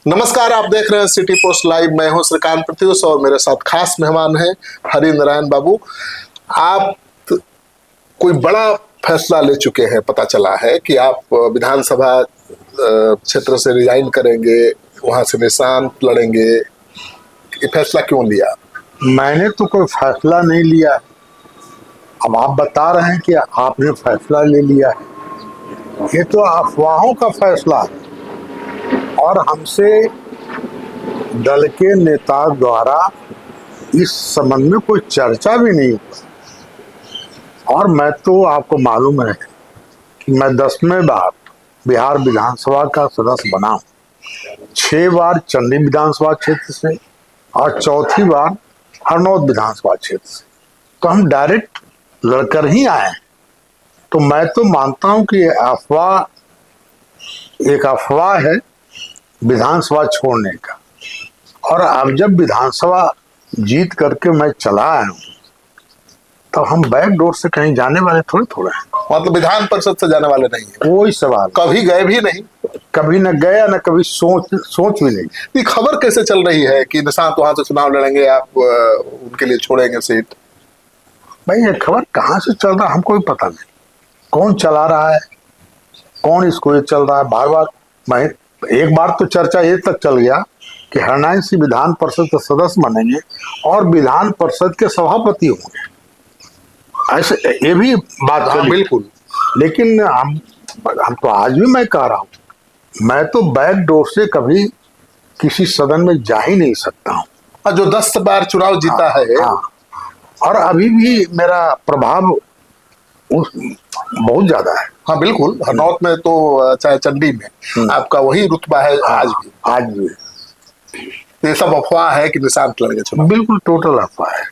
नमस्कार, आप देख रहे हैं सिटी पोस्ट लाइव। मैं हूं श्रीकांत प्रत्युष और मेरे साथ खास मेहमान हैं हरि नारायण बाबू। आप कोई बड़ा फैसला ले चुके हैं, पता चला है कि आप विधानसभा क्षेत्र से रिजाइन करेंगे, वहां से निशांत लड़ेंगे। ये फैसला क्यों लिया? मैंने तो कोई फैसला नहीं लिया। अब आप बता रहे हैं कि आपने फैसला ले लिया है। ये तो अफवाहों का फैसला है और हमसे दल के नेता द्वारा इस संबंध में कोई चर्चा भी नहीं हुई। और मैं तो आपको मालूम है कि मैं 10वें बार बिहार विधानसभा का सदस्य बना हूँ। 6 बार चंडी विधानसभा क्षेत्र से और चौथी बार हरनौत विधानसभा क्षेत्र से। तो हम डायरेक्ट लड़कर ही आए हैं। तो मैं तो मानता हूं कि एक अफवाह है विधानसभा छोड़ने का। और अब जब विधानसभा जीत करके मैं चला आया हूं तो हम बैक डोर से कहीं जाने वाले थोड़े हैं। मतलब विधान परिषद से जाने वाले नहीं है? कोई सवाल, कभी गए भी नहीं? कभी न गया न कभी सोच भी नहीं। ये खबर कैसे चल रही है कि निशांत वहां से चुनाव लड़ेंगे, आप उनके लिए छोड़ेंगे सीट? भाई ये खबर कहाँ से चल रहा है हमको भी पता नहीं। कौन चला रहा है, कौन इसको ये चल रहा है। बार बार मैं एक बार तो चर्चा ये तक चल गया कि हरनारायण सिंह विधान परिषद के सदस्य बनेंगे और विधान परिषद के सभापति होंगे। ऐसे ये भी बात चली। बिल्कुल। लेकिन हम तो आज भी मैं कह रहा हूँ, मैं तो बैक डोर से कभी किसी सदन में जा ही नहीं सकता हूँ। जो 10 बार चुनाव जीता है। हाँ। और अभी भी मेरा प्रभाव बहुत ज्यादा है। हाँ बिल्कुल, हरनौत में तो चाहे चंडी में आपका वही रुतबा है। आज भी ये सब अफवाह है कि निशांत लड़ेंगे चुनाव? बिल्कुल टोटल अफवाह है।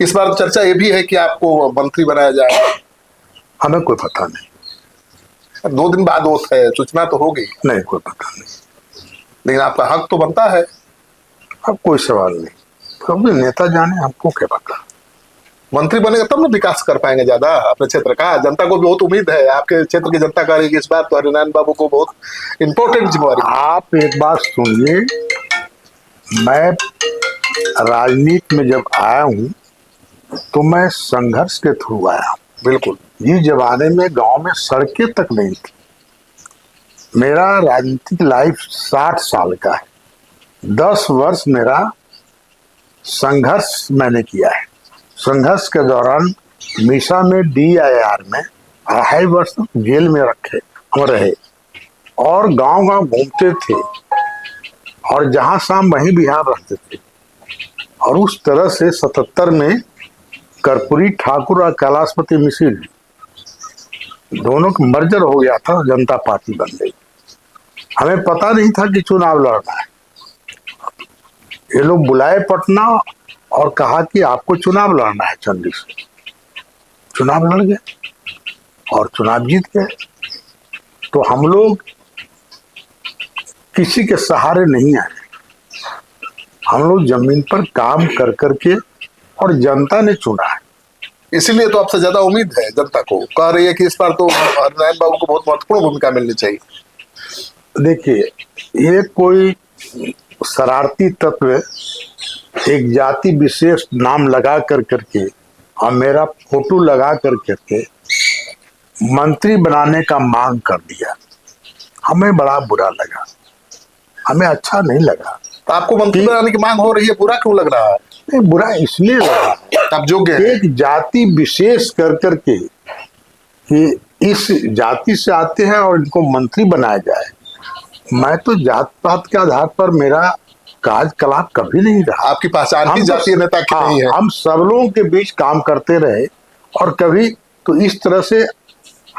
इस बार चर्चा ये भी है कि आपको मंत्री बनाया जाए। हमें कोई पता नहीं। 2 दिन बाद वोट है, सूचना तो होगी। नहीं, कोई पता नहीं। लेकिन आपका हक तो बनता है। अब कोई सवाल नहीं, कभी नेता जाने, हमको क्या पता। मंत्री बनेगा तब ना विकास कर पाएंगे ज्यादा अपने क्षेत्र का। जनता को बहुत उम्मीद है, आपके क्षेत्र की जनता करेगी इस बार तो हरिनारायण बाबू को बहुत इंपॉर्टेंट जिम्मेवारी। आप एक बात सुनिए, मैं राजनीति में जब आया हूँ तो मैं संघर्ष के थ्रू आया हूँ। बिल्कुल। जिस जमाने में गांव में सड़कें तक नहीं थी। मेरा राजनीतिक लाइफ 60 साल का है। 10 वर्ष मेरा संघर्ष मैंने किया है। संघर्ष के दौरान मीसा में DIR में 2.5 वर्ष जेल में हम रहे और गांव गांव घूमते थे और जहां शाम वहीं बिहार रहते थे। और उस तरह से 77 में कर्पूरी ठाकुर और कैलाशपति मिश्र दोनों का मर्जर हो गया था, जनता पार्टी बन गई। हमें पता नहीं था कि चुनाव लड़ना है। ये लोग बुलाए पटना और कहा कि आपको चुनाव लड़ना है चंडी से। चुनाव लड़ गए और चुनाव जीत गए। तो हम लोग किसी के सहारे नहीं आए। हम लोग जमीन पर काम कर करके, और जनता ने चुना है। इसीलिए तो आपसे ज्यादा उम्मीद है। जनता को कह रही है कि इस बार तो हरिनारायण बाबू को बहुत महत्वपूर्ण भूमिका मिलनी चाहिए। देखिए, ये कोई शरारती तत्व एक जाति विशेष नाम लगा कर करके और मेरा फोटो लगा कर करके मंत्री बनाने का मांग कर दिया। हमें बड़ा बुरा लगा, हमें अच्छा नहीं लगा। तो आपको मंत्री बनाने की मांग हो रही है, बुरा क्यों लग रहा है? नहीं, बुरा इसलिए लगा, आप योग्य हैं। एक जाति विशेष कर करके कि इस जाति से आते हैं और इनको मंत्री बनाया जाए। मैं तो जात पात के आधार पर मेरा कार्यकलाप कभी नहीं रहा। आपकी पहचान ही जातीय नेता की नहीं है। हम सब लोगों के बीच काम करते रहे और कभी तो इस तरह से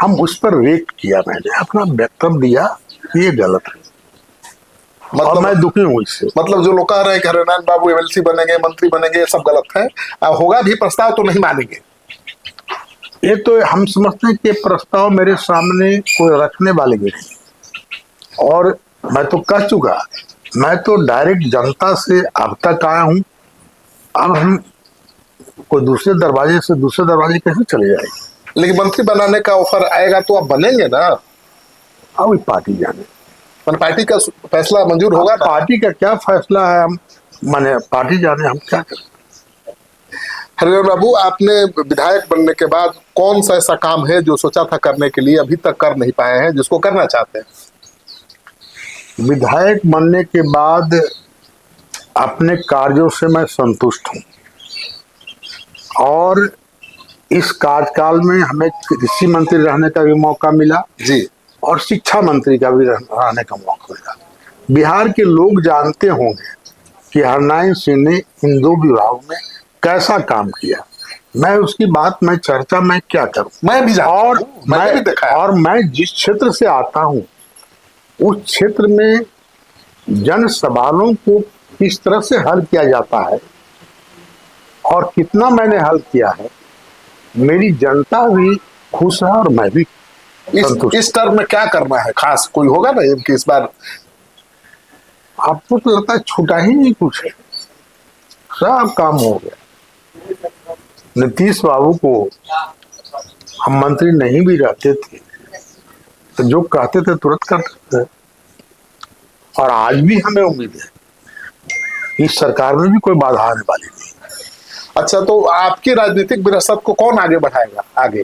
हम उस पर रिएक्ट किया। मैंने अपना वक्तव्य दिया, ये गलत है। मतलब और मैं दुखी हूँ इससे। मतलब जो लोग कह रहे हैं कि हरिनारायण बाबू MLC बनेंगे, मंत्री बनेंगे, ये सब गलत है। होगा भी प्रस्ताव तो नहीं मानेंगे। ये तो हम समझते हैं कि प्रस्ताव मेरे सामने कोई रखने वाले भी नहीं। और मैं तो कह चुका, मैं तो डायरेक्ट जनता से अब तक आया हूँ। अब हम कोई दूसरे दरवाजे से दूसरे दरवाजे कैसे चले जाएंगे? लेकिन मंत्री बनाने का ऑफर आएगा तो आप बनेंगे ना? अब पार्टी जाने। मैंने पार्टी का फैसला मंजूर होगा ना? पार्टी का क्या फैसला है, हम माने पार्टी जाने, हम क्या करें। हरिनारायण बाबू, आपने विधायक बनने के बाद कौन सा ऐसा काम है जो सोचा था करने के लिए अभी तक कर नहीं पाए हैं, जिसको करना चाहते हैं? विधायक बनने के बाद अपने कार्यों से मैं संतुष्ट हूं, और इस कार्यकाल में हमें कृषि मंत्री रहने का भी मौका मिला जी। और शिक्षा मंत्री का भी रहने का मौका मिला। बिहार के लोग जानते होंगे कि हरनारायण सिंह ने इन दो विभागों में कैसा काम किया। मैं उसकी बात, मैं चर्चा मैं क्या करूं। मैं भी जानता और हूं, मैंने भी देखा है। और मैं जिस क्षेत्र से आता हूं उस क्षेत्र में जन सवालों को किस तरह से हल किया जाता है और कितना मैंने हल किया है, मेरी जनता भी खुश है और मैं भी संतुष्ट। इस टर्म में क्या करना है खास, कोई होगा ना कि इस बार? आपको तो लगता है छूटा ही नहीं कुछ है, सब काम हो गया। नीतीश बाबू को हम मंत्री नहीं भी रहते थे तो जो कहते थे तुरंत करते थे, और आज भी हमें उम्मीद है इस सरकार में भी कोई बाधा आने वाली नहीं। अच्छा, तो आपकी राजनीतिक विरासत को कौन आगे बढ़ाएगा आगे?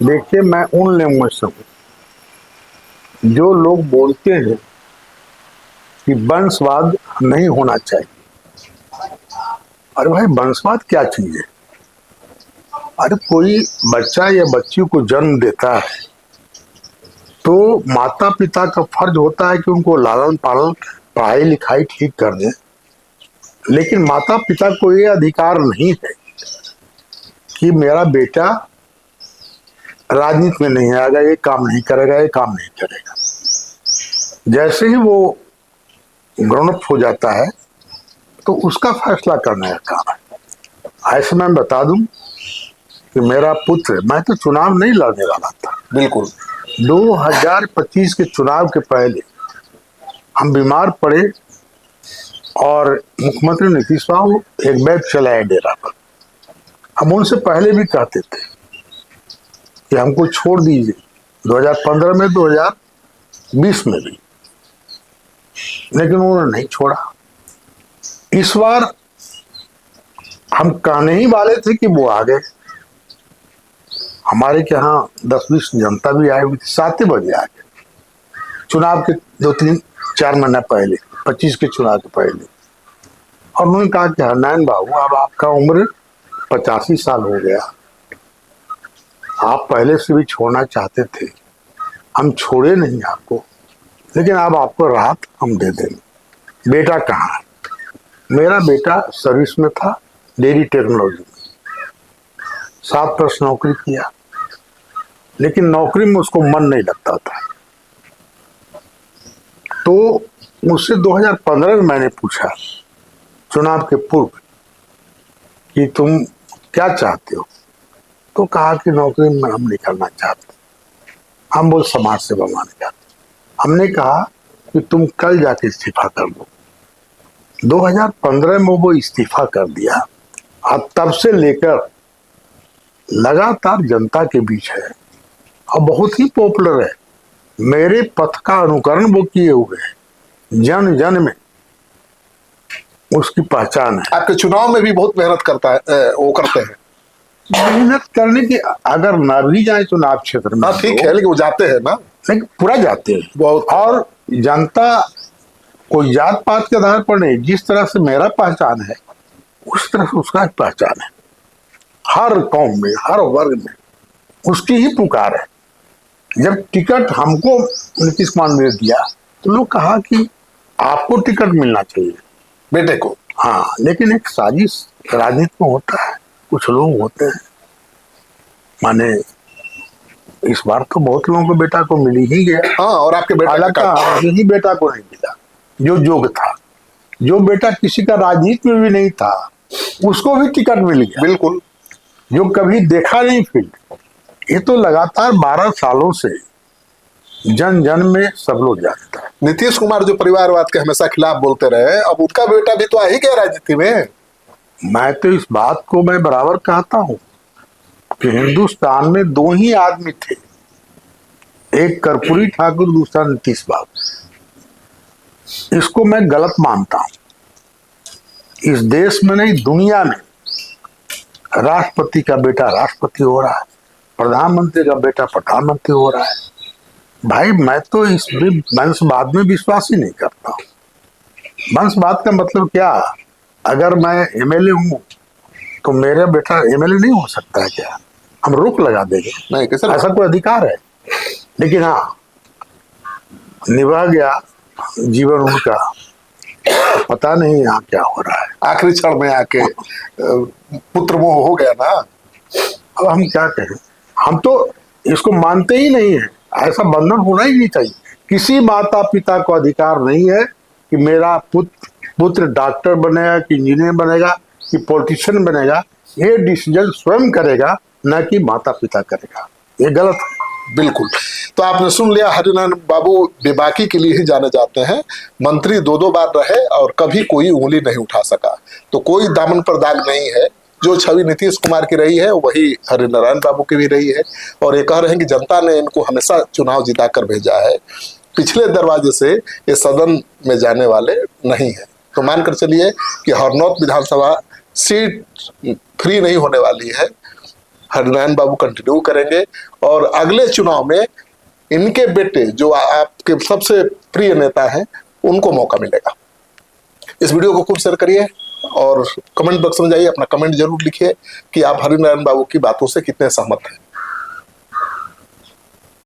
देखिए, मैं उन लोगों में से हूं जो लोग बोलते हैं कि वंशवाद नहीं होना चाहिए। अरे भाई, वंशवाद क्या चीज है? अरे कोई बच्चा या बच्ची को जन्म देता है तो माता पिता का फर्ज होता है कि उनको लालन पालन, पढ़ाई लिखाई ठीक कर दें, लेकिन माता पिता को ये अधिकार नहीं है कि मेरा बेटा राजनीति में नहीं आएगा, ये काम नहीं करेगा, ये काम नहीं करेगा। जैसे ही वो ग्रोन अप हो जाता है तो उसका फैसला करने का काम है। ऐसे मैं बता दूं कि मेरा पुत्र, मैं तो चुनाव नहीं लड़ने वाला था। बिल्कुल। 2025 के चुनाव के पहले हम बीमार पड़े और मुख्यमंत्री नीतीश बाबू एक बैग चलाए डेरा पर। हम उनसे पहले भी कहते थे कि हमको छोड़ दीजिए, 2015 में, 2020 में भी, लेकिन उन्होंने नहीं छोड़ा। इस बार हम कहने ही वाले थे कि वो आ गए। हमारे के यहाँ 10-20 जनता भी आई हुई थी, 7 बजे आ गए, चुनाव के 2-3-4 महीना पहले, 25 के चुनाव के पहले। और उन्होंने कहा कि हरनारायण बाबू, अब आपका उम्र 85 साल हो गया, आप पहले से भी छोड़ना चाहते थे, हम छोड़े नहीं आपको, लेकिन अब आपको राहत हम दे देंगे। बेटा कहाँ है? मेरा बेटा सर्विस में था, डेयरी टेक्नोलॉजी में, 7 वर्ष नौकरी किया, लेकिन नौकरी में उसको मन नहीं लगता था। तो मुझसे 2015 में मैंने पूछा, चुनाव के पूर्व, कि तुम क्या चाहते हो? तो कहा कि नौकरी में हम नहीं करना चाहते, हम वो समाज सेवा माने चाहते। हमने कहा कि तुम कल जाके इस्तीफा कर दो। 2015 में वो इस्तीफा कर दिया और तब से लेकर लगातार जनता के बीच है और बहुत ही पॉपुलर है। मेरे पथ का अनुकरण वो किए हुए हैं, जन जन में उसकी पहचान है। आपके चुनाव में भी बहुत मेहनत करता है, वो करते हैं। मेहनत करने की, अगर ना भी जाए चुनाव क्षेत्र में, हाँ ठीक है, लेकिन वो जाते हैं ना, लेकिन पूरा जाते हैं बहुत। और जनता कोई जात पात के आधार पर नहीं, जिस तरह से मेरा पहचान है उस तरह से उसका पहचान है। हर कौम में, हर वर्ग में उसकी ही पुकार है। जब टिकट हमको नीतीश कुमार ने दिया तो लोग कहा कि आपको टिकट मिलना चाहिए बेटे को। हाँ, लेकिन एक साजिश राजनीति में होता है, कुछ लोग होते हैं, माने इस बार तो बहुत लोगों को बेटा को मिल ही गया। हाँ, और आपके बेटा का यही बेटा को नहीं मिला जो जोग था। जो बेटा किसी का राजनीति में भी नहीं था उसको भी टिकट मिल गया। बिल्कुल। जो कभी देखा नहीं फील्ड, ये तो लगातार 12 सालों से जन जन में सब लोग जानता है। नीतीश कुमार जो परिवारवाद के हमेशा खिलाफ बोलते रहे, अब उनका बेटा भी तो आ ही गया राजनीति में। मैं तो इस बात को मैं बराबर कहता हूं कि हिंदुस्तान में 2 ही आदमी थे एक कर्पूरी ठाकुर, दूसरा नीतीश बाबू। इसको मैं गलत मानता हूं। इस देश में नहीं, दुनिया में राष्ट्रपति का बेटा राष्ट्रपति हो रहा है, प्रधानमंत्री का बेटा प्रधानमंत्री हो रहा है। भाई मैं तो इस वंशवाद में विश्वास ही नहीं करता हूं। वंशवाद का मतलब क्या? अगर मैं एमएलए हूं तो मेरा बेटा एमएलए नहीं हो सकता है क्या? हम रोक लगा देंगे? नहीं, कैसे ऐसा कोई अधिकार है? लेकिन हाँ, निभा गया जीवन उनका, पता नहीं यहाँ क्या हो रहा है। आखिरी क्षण में आके पुत्र मोह हो गया ना। अब हम क्या कहें? हम तो इसको मानते ही नहीं है। ऐसा बंधन होना ही नहीं चाहिए। किसी माता पिता को अधिकार नहीं है कि मेरा पुत्र डॉक्टर बनेगा कि इंजीनियर बनेगा कि पॉलिटिशियन बनेगा। ये डिसीजन स्वयं करेगा, न कि माता पिता करेगा। ये गलत है। बिल्कुल। तो आपने सुन लिया, हरिनारायण बाबू बेबाकी के लिए ही जाने जाते हैं। मंत्री दो बार रहे और कभी कोई उंगली नहीं उठा सका। तो कोई दामन पर दाग नहीं है। जो छवि नीतीश कुमार की रही है वही हरिनारायण बाबू की भी रही है। और ये कह रहे हैं कि जनता ने इनको हमेशा चुनाव जिता कर भेजा है, पिछले दरवाजे से ये सदन में जाने वाले नहीं है। तो मानकर चलिए कि हरनौत विधानसभा सीट फ्री नहीं होने वाली है। हरिनारायण बाबू कंटिन्यू करेंगे और अगले चुनाव में इनके बेटे जो आपके सबसे प्रिय नेता हैं उनको मौका मिलेगा। इस वीडियो को खूब शेयर करिए और कमेंट बॉक्स में जाइए, अपना कमेंट जरूर लिखिए कि आप हरिनारायण बाबू की बातों से कितने सहमत हैं।